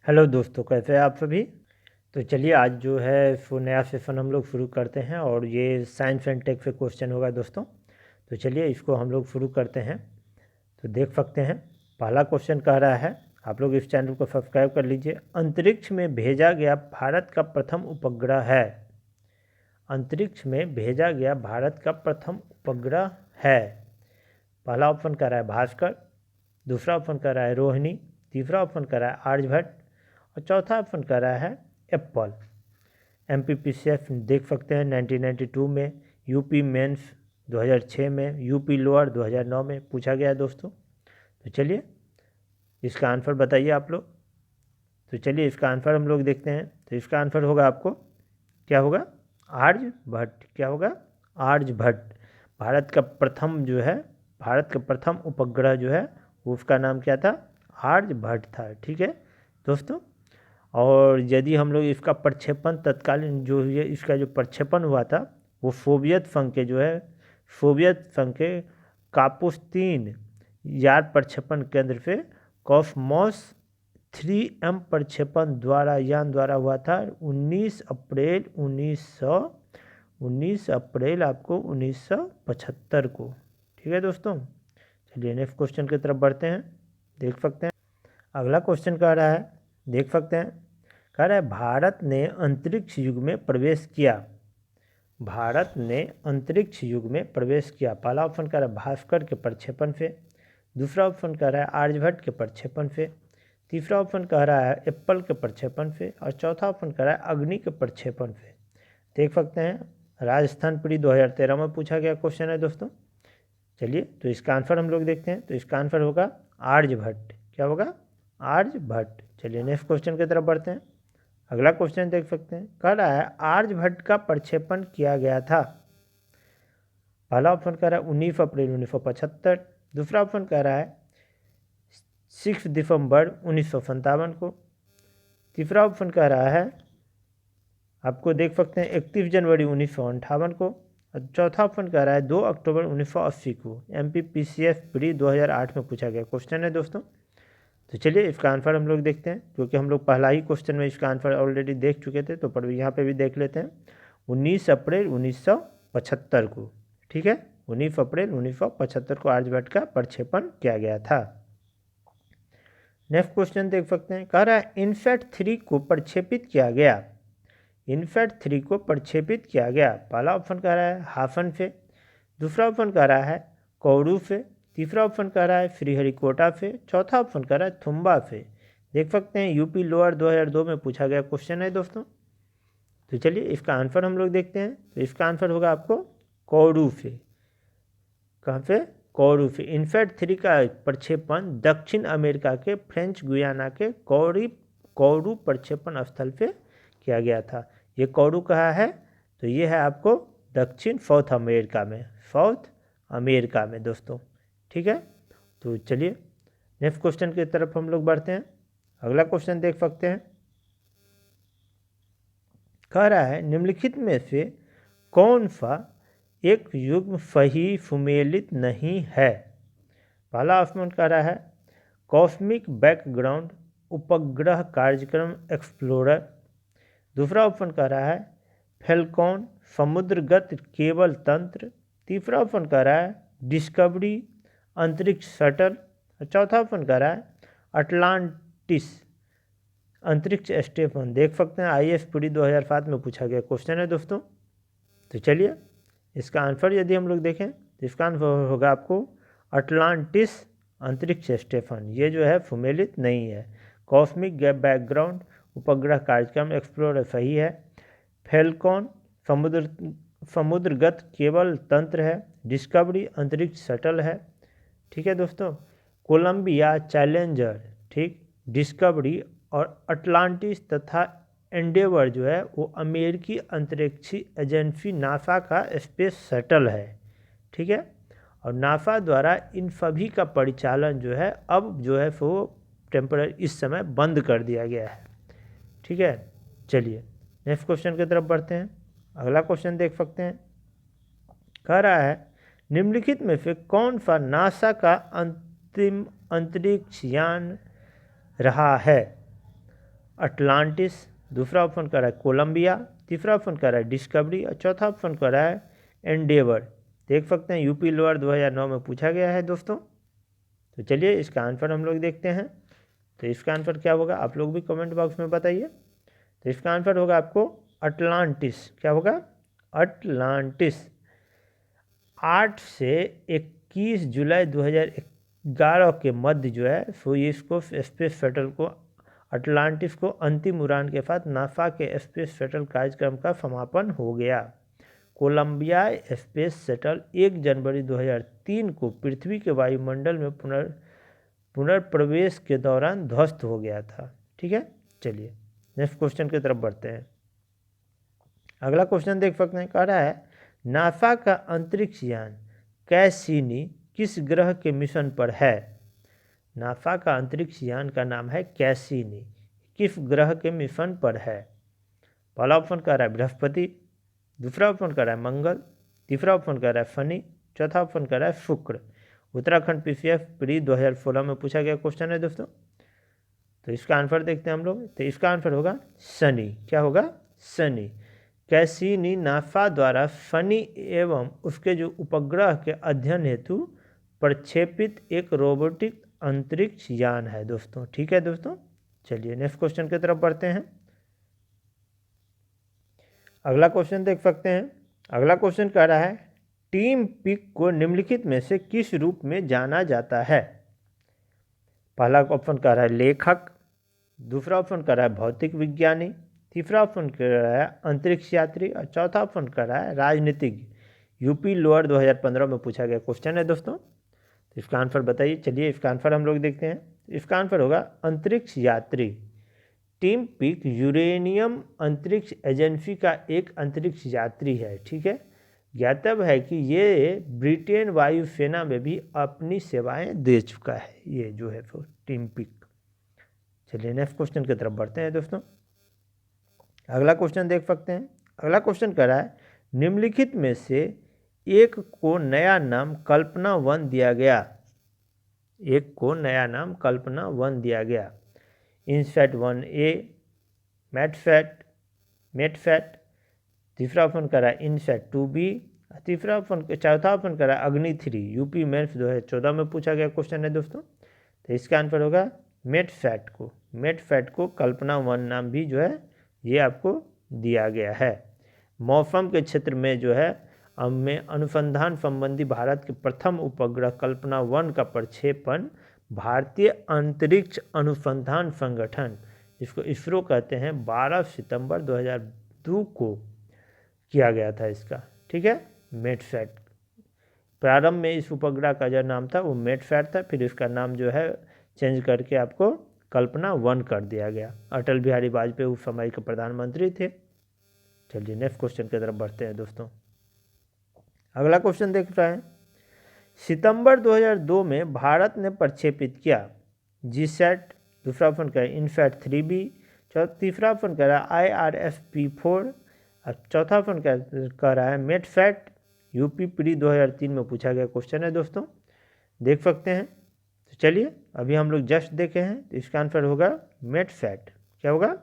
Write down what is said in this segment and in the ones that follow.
Hello दोस्तों, कैसे हैं आप सभी। तो चलिए आज जो है सो नया सेशन हम लोग शुरू करते हैं और ये साइंस एंड टेक पे क्वेश्चन होगा दोस्तों। तो चलिए इसको हम लोग शुरू करते हैं। तो देख सकते हैं पहला क्वेश्चन कह रहा है, आप लोग इस चैनल को सब्सक्राइब कर लीजिए। अंतरिक्ष में भेजा गया भारत का प्रथम उपग्रह है। अंतरिक्ष में भेजा गया भारत का प्रथम उपग्रह है। पहला ऑप्शन कह रहा है भास्कर, दूसरा ऑप्शन कह रहा है रोहिणी, तीसरा ऑप्शन कह रहा है आर्यभट्ट और चौथा ऑप्शन कह रहा है एप्पल। MPPCF देख सकते हैं 1992 में, यूपी मेंस 2006 में, यूपी लोअर 2009 में पूछा गया है दोस्तों। तो चलिए इसका आंसर बताइए आप लोग। तो चलिए इसका आंसर हम लोग देखते हैं। तो इसका आंसर होगा आपको क्या होगा, आर्यभट्ट। क्या होगा, आर्यभट्ट। भारत का प्रथम जो है, भारत का प्रथम उपग्रह जो है उसका नाम क्या था, आर्यभट्ट था। ठीक है दोस्तों। और यदि हम लोग इसका प्रक्षेपण तत्कालीन जो ये इसका जो प्रक्षेपण हुआ था वो सोवियत संघ के जो है, सोवियत संघ के कापुस्तीन यार प्रक्षेपण केंद्र से कॉस्मोस 3M प्रक्षेपण द्वारा यान द्वारा हुआ था 19 अप्रैल आपको 1975 को। ठीक है दोस्तों। चलिए नेक्स्ट क्वेश्चन की तरफ बढ़ते हैं। देख सकते हैं अगला क्वेश्चन कह रहा है, देख सकते हैं कह रहा है भारत ने अंतरिक्ष युग में प्रवेश किया। भारत ने अंतरिक्ष युग में प्रवेश किया। पहला ऑप्शन कह रहा है भास्कर के प्रक्षेपण से, दूसरा ऑप्शन कह रहा है आर्यभट्ट के प्रक्षेपण से, तीसरा ऑप्शन कह रहा है एप्पल के प्रक्षेपण से और चौथा ऑप्शन कह रहा है अग्नि के प्रक्षेपण से। देख सकते हैं राजस्थान प्री 2013 में पूछा गया क्वेश्चन है दोस्तों। चलिए तो इसका आंसर हम लोग देखते हैं। तो इसका आंसर होगा आर्यभट्ट। क्या होगा, आर्यभट्ट। चलिए नेक्स्ट क्वेश्चन की तरफ बढ़ते हैं। अगला क्वेश्चन देख सकते हैं, कह रहा है आर्यभट्ट का प्रक्षेपण किया गया था। पहला ऑप्शन कह रहा है 19 अप्रैल 1975, दूसरा ऑप्शन कह रहा है 6 दिसंबर 1957 को, तीसरा ऑप्शन कह रहा है आपको देख सकते हैं 31 जनवरी 1958 को और चौथा ऑप्शन कह रहा है 2 अक्टूबर 1980 को। MPPCF प्री 2008 में पूछा गया क्वेश्चन है दोस्तों। तो चलिए इसका आंसर हम लोग देखते हैं, क्योंकि हम लोग पहला ही क्वेश्चन में इसका आंसर ऑलरेडी देख चुके थे, तो पर यहाँ पे भी देख लेते हैं। 19 अप्रैल 1975 को। ठीक है, 19 अप्रैल 1975 को आर्यभट्ट का प्रक्षेपण किया गया था। नेक्स्ट क्वेश्चन देख सकते हैं, कह रहा है इनसैट 3 को प्रक्षेपित किया गया। इनसैट 3 को प्रक्षेपित किया गया। पहला ऑप्शन कह रहा है हासन से, दूसरा ऑप्शन कह रहा है कौरू से, तीसरा ऑप्शन कह रहा है श्रीहरिकोटा से, चौथा ऑप्शन कह रहा है थुम्बा से। देख सकते हैं यूपी लोअर 2002 में पूछा गया क्वेश्चन है दोस्तों। तो चलिए इसका आंसर हम लोग देखते हैं। तो इसका आंसर होगा आपको कौरू से। कहाँ पे, कौरू से। इनसैट 3 का प्रक्षेपण दक्षिण अमेरिका के फ्रेंच गुयाना के कौरू प्रक्षेपण स्थल पे किया गया था। ये कौरू कहाँ है, तो ये है आपको दक्षिण साउथ अमेरिका में, साउथ अमेरिका में दोस्तों। ठीक है, तो चलिए नेक्स्ट क्वेश्चन की तरफ हम लोग बढ़ते हैं। अगला क्वेश्चन देख सकते हैं, कह रहा है निम्नलिखित में से कौन सा एक युग्म सही सुमेलित नहीं है। पहला ऑप्शन कह रहा है कॉस्मिक बैकग्राउंड उपग्रह कार्यक्रम एक्सप्लोरर, दूसरा ऑप्शन कह रहा है फेल्कॉन समुद्रगत केबल तंत्र, तीसरा ऑप्शन कह रहा है डिस्कवरी अंतरिक्ष शटल, चौथा ऑप्शन कह रहा है अटलांटिस अंतरिक्ष स्टेशन। देख सकते हैं IAS पूरी 2007 में पूछा गया क्वेश्चन है दोस्तों। तो चलिए इसका आंसर यदि हम लोग देखें तो इसका आंसर होगा आपको अटलांटिस अंतरिक्ष स्टेशन। ये जो है सुमेलित नहीं है। कॉस्मिक बैकग्राउंड उपग्रह कार्यक्रम एक्सप्लोरर सही है। फेल्कॉन समुद्रगत केबल तंत्र है। डिस्कवरी अंतरिक्ष शटल है। ठीक है दोस्तों। कोलंबिया चैलेंजर, ठीक, डिस्कवरी और अटलांटिस तथा एंडेवर जो है वो अमेरिकी अंतरिक्षी एजेंसी नासा का स्पेस शटल है। ठीक है, और नासा द्वारा इन सभी का परिचालन जो है अब जो है वो टेम्पररी इस समय बंद कर दिया गया है। ठीक है, चलिए नेक्स्ट क्वेश्चन की तरफ बढ़ते हैं। अगला क्वेश्चन देख सकते हैं, कह रहा है निम्नलिखित में से कौन सा नासा का अंतिम अंतरिक्ष यान रहा है। अटलांटिस, दूसरा ऑप्शन कर रहा है कोलंबिया, तीसरा ऑप्शन कर रहा है डिस्कवरी और चौथा ऑप्शन कर रहा है एंडेवर। देख सकते हैं यूपी लोअर 2009 में पूछा गया है दोस्तों। तो चलिए इसका आंसर हम लोग देखते हैं। तो इसका आंसर क्या होगा आप लोग भी कमेंट बॉक्स में बताइए। तो इसका आंसर होगा आपको अटलांटिस। क्या होगा? अटलांटिस। 8 से 21 जुलाई 2011 के मध्य जो है सोयूज़ को स्पेस शटल को अटलांटिस को अंतिम उड़ान के साथ नासा के स्पेस शटल कार्यक्रम का समापन हो गया। कोलंबिया स्पेस शटल 1 जनवरी 2003 को पृथ्वी के वायुमंडल में पुनर्प्रवेश के दौरान ध्वस्त हो गया था। ठीक है, चलिए नेक्स्ट क्वेश्चन की तरफ बढ़ते हैं। अगला क्वेश्चन देख सकते हैं, कह रहा है नासा का अंतरिक्ष यान कैसिनी किस ग्रह के मिशन पर है? नासा का अंतरिक्ष यान का नाम है कैसिनी, किस ग्रह के मिशन पर है? पहला ऑप्शन कह रहा है बृहस्पति, दूसरा ऑप्शन कह रहा है मंगल, तीसरा ऑप्शन कह रहा है शनि, चौथा ऑप्शन कह रहा है शुक्र। उत्तराखंड पीसीएस प्री 2016 में पूछा गया क्वेश्चन है दोस्तों। तो इसका आंसर देखते हैं हम लोग। तो इसका आंसर होगा शनि। क्या होगा? शनि। कैसिनी नासा द्वारा शनि एवं उसके जो उपग्रह के अध्ययन हेतु प्रक्षेपित एक रोबोटिक अंतरिक्ष यान है दोस्तों। ठीक है दोस्तों, चलिए नेक्स्ट क्वेश्चन की तरफ बढ़ते हैं। अगला क्वेश्चन देख सकते हैं। अगला क्वेश्चन कह रहा है टीम पिक को निम्नलिखित में से किस रूप में जाना जाता है? पहला ऑप्शन कह रहा है लेखक, दूसरा ऑप्शन कह रहा है भौतिक विज्ञानी, तीसरा ऑप्शन कह रहा है अंतरिक्ष यात्री और चौथा ऑप्शन कह रहा है राजनीतिज्ञ। यूपी लोअर 2015 में पूछा गया क्वेश्चन है दोस्तों। तो इसका आंसर बताइए। चलिए इसका आंसर हम लोग देखते हैं। इसका आंसर होगा अंतरिक्ष यात्री। टीम पिक यूरेनियम अंतरिक्ष एजेंसी का एक अंतरिक्ष यात्री है। ठीक है, ज्ञातव्य है कि ये ब्रिटेन वायुसेना में भी अपनी सेवाएं दे चुका है ये जो है तो टीम पिक। चलिए नेक्स्ट क्वेश्चन की तरफ बढ़ते हैं दोस्तों। अगला क्वेश्चन देख सकते हैं। अगला क्वेश्चन कह रहा है निम्नलिखित में से एक को नया नाम कल्पना 1 दिया गया। एक को नया नाम कल्पना 1 दिया गया। इनसैट 1A, मेटसैट, तीसरा ऑप्शन कह रहा है इनसैट 2B, तीसरा ऑप्शन चौथा ऑप्शन कह रहा है अग्नि 3। यूपी मेंस 2014 में पूछा गया क्वेश्चन है दोस्तों। तो इसका आंसर होगा मेटसैट को कल्पना 1 नाम भी जो है ये आपको दिया गया है। मौसम के क्षेत्र में जो है में अनुसंधान संबंधी भारत के प्रथम उपग्रह कल्पना 1 का प्रक्षेपण भारतीय अंतरिक्ष अनुसंधान संगठन जिसको इसरो कहते हैं 12 सितंबर 2002 को किया गया था इसका। ठीक है, मेटसैट। प्रारंभ में इस उपग्रह का जो नाम था वो मेटसैट था, फिर इसका नाम जो है चेंज करके आपको कल्पना 1 कर दिया गया। अटल बिहारी वाजपेयी उस समय के प्रधानमंत्री थे। चलिए नेक्स्ट क्वेश्चन की तरफ बढ़ते हैं दोस्तों। अगला क्वेश्चन देख रहे हैं सितंबर 2002 में भारत ने प्रक्षेपित किया जीसैट, दूसरा ऑप्शन कह रहा है इनसैट 3B, तीसरा ऑप्शन कह रहा है IRSP-4 और चौथा ऑप्शन कह रहा है मेटसैट। यूपी प्री 2003 में पूछा गया क्वेश्चन है दोस्तों, देख सकते हैं। तो चलिए अभी हम लोग जस्ट देखे हैं, तो इसका आंसर होगा मेटसैट। क्या होगा?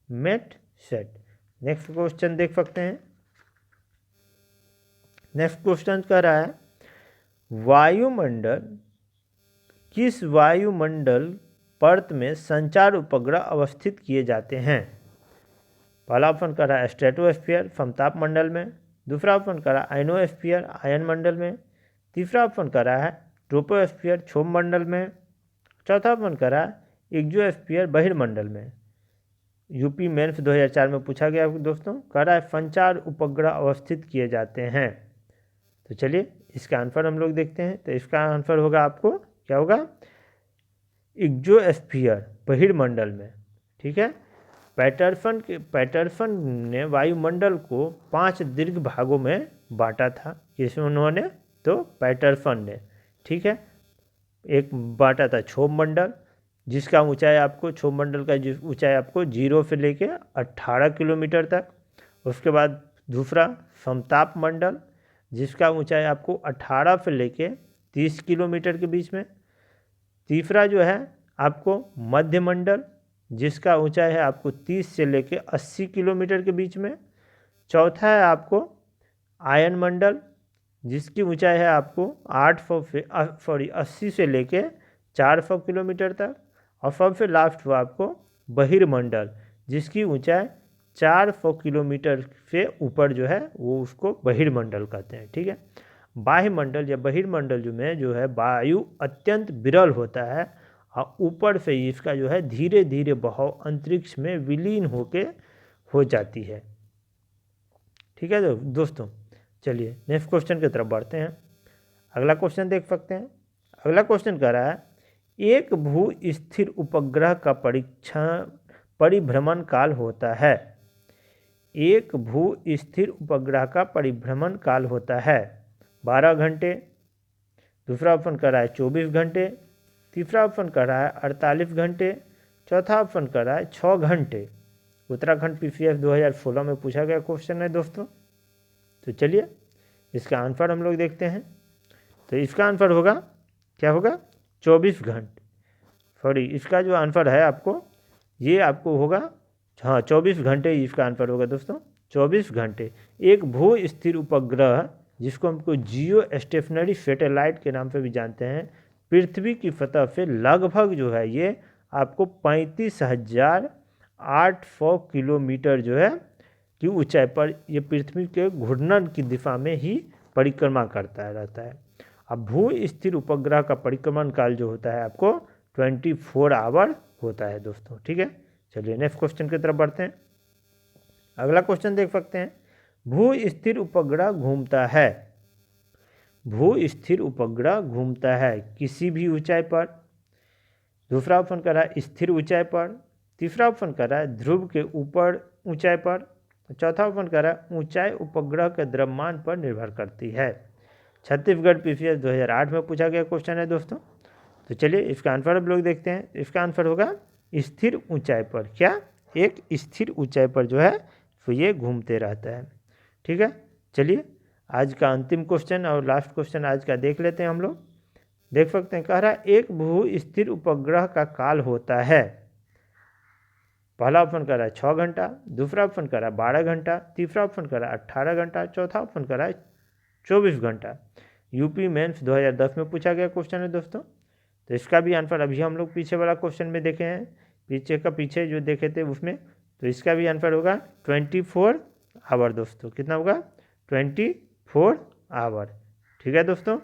मेटसैट। नेक्स्ट क्वेश्चन देख सकते हैं। नेक्स्ट क्वेश्चन कह रहा है किस वायुमंडल परत में संचार उपग्रह अवस्थित किए जाते हैं? पहला ऑप्शन कह रहा है स्ट्रेटोस्फीयर समताप मंडल में, दूसरा ऑप्शन कह रहा है आयनोस्फीयर आयन मंडल में, तीसरा ऑप्शन कह रहा है ट्रोपोस्फीयर क्षोभ मंडल में, चौथा ऑप्शन कह रहा है एक्सोस्फीयर बहिर्मंडल में। यूपी मेंस 2004 में पूछा गया दोस्तों, कह रहा है संचार उपग्रह अवस्थित किए जाते हैं। तो चलिए इसका आंसर हम लोग देखते हैं। तो इसका आंसर होगा आपको क्या होगा? एक्सोस्फीयर बहिर्मंडल में। ठीक है, पैटरसन ने वायुमंडल को 5 दीर्घ भागों में बांटा था। किसने उन्होंने? तो पैटरसन ने। ठीक है, एक बांटा था क्षोभ मंडल जिसका ऊंचाई आपको क्षोभ मंडल का ऊंचाई आपको 0 से लेके 18 किलोमीटर तक। उसके बाद दूसरा समताप मंडल जिसका ऊंचाई आपको 18 से लेके 30 किलोमीटर के बीच में। तीसरा जो है आपको मध्य मंडल जिसका ऊंचाई है आपको 30 से लेके 80 किलोमीटर के बीच में। चौथा है आपको आयन मंडल, जिसकी ऊंचाई है आपको 80 से लेके 400 किलोमीटर तक। और सबसे लास्ट हुआ आपको बहिर्मंडल, जिसकी ऊंचाई 400 किलोमीटर से ऊपर जो है वो उसको बहिर्मंडल कहते हैं। ठीक है, बाह्यमंडल या बहिर्मंडल जो है वायु अत्यंत विरल होता है और ऊपर से ही इसका जो है धीरे धीरे बहाव अंतरिक्ष में विलीन होके हो जाती है। ठीक है दोस्तों, चलिए नेक्स्ट क्वेश्चन की तरफ बढ़ते हैं। अगला क्वेश्चन देख सकते हैं। अगला क्वेश्चन कह रहा है, एक भू स्थिर उपग्रह का परिभ्रमण काल होता है। एक भू स्थिर उपग्रह का परिभ्रमण काल होता है 12 घंटे। दूसरा ऑप्शन कर रहा है 24 घंटे। तीसरा ऑप्शन कर रहा है 48 घंटे। चौथा ऑप्शन कर रहा है 6 घंटे। उत्तराखंड PCS 2016 में पूछा गया क्वेश्चन है दोस्तों। तो चलिए इसका आंसर हम लोग देखते हैं। तो इसका आंसर होगा, क्या होगा, 24 घंटे। सॉरी, इसका जो आंसर है आपको, ये आपको होगा, हाँ 24 घंटे ही इसका आंसर होगा दोस्तों। 24 घंटे एक भू स्थिर उपग्रह, जिसको हमको जियो स्टेशनरी सैटेलाइट के नाम से भी जानते हैं, पृथ्वी की सतह से लगभग जो है ये आपको 35,800 किलोमीटर जो है की ऊंचाई पर ये पृथ्वी के घूर्णन की दिशा में ही परिक्रमा करता रहता है। अब भू स्थिर उपग्रह का परिक्रमण काल जो होता है आपको 24 आवर होता है दोस्तों। ठीक है, चलिए नेक्स्ट क्वेश्चन की तरफ बढ़ते हैं। अगला क्वेश्चन देख सकते हैं, भू स्थिर उपग्रह घूमता है। भू स्थिर उपग्रह घूमता है किसी भी ऊंचाई पर। दूसरा ऑप्शन कर रहा है स्थिर ऊंचाई पर। तीसरा ऑप्शन कर रहा है ध्रुव के ऊपर ऊंचाई पर। चौथा ऑप्शन कर रहा है ऊंचाई उपग्रह के द्रव्यमान पर निर्भर करती है। छत्तीसगढ़ PCS 2008 में पूछा गया क्वेश्चन है दोस्तों। तो चलिए इसका आंसर हम लोग देखते हैं। इसका आंसर होगा स्थिर ऊंचाई पर। क्या, एक स्थिर ऊंचाई पर जो है तो ये घूमते रहता है। ठीक है, चलिए आज का अंतिम क्वेश्चन और लास्ट क्वेश्चन आज का देख लेते हैं हम लोग। देख सकते हैं, कह रहा है एक भू स्थिर उपग्रह का काल होता है। पहला ऑप्शन कर रहा है 6 घंटा। दूसरा ऑप्शन कर रहा है 12 घंटा। तीसरा ऑप्शन कर रहा है 18 घंटा। चौथा ऑप्शन कर रहा है 24 घंटा। यूपी मेंस 2010 में पूछा गया क्वेश्चन है दोस्तों। तो इसका भी आंसर अभी हम लोग पीछे वाला क्वेश्चन में देखे हैं, पीछे जो देखे थे उसमें। तो इसका भी आंसर होगा 24 आवर दोस्तों। कितना होगा, 24 आवर। ठीक है दोस्तों,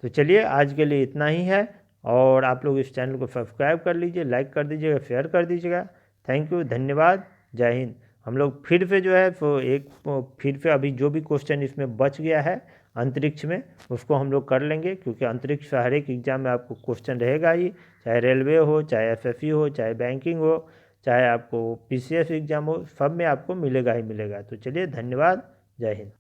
तो चलिए आज के लिए इतना ही है। और आप लोग इस चैनल को सब्सक्राइब कर लीजिए, लाइक कर दीजिएगा, शेयर कर दीजिएगा। थैंक यू, धन्यवाद, जय हिंद। हम लोग फिर से जो है तो फिर से अभी जो भी क्वेश्चन इसमें बच गया है अंतरिक्ष में, उसको हम लोग कर लेंगे, क्योंकि अंतरिक्ष हर एक एग्जाम में आपको क्वेश्चन रहेगा ही, चाहे रेलवे हो, चाहे SSC हो, चाहे बैंकिंग हो, चाहे आपको PCS एग्जाम हो, सब में आपको मिलेगा ही मिलेगा। तो चलिए धन्यवाद, जय हिंद।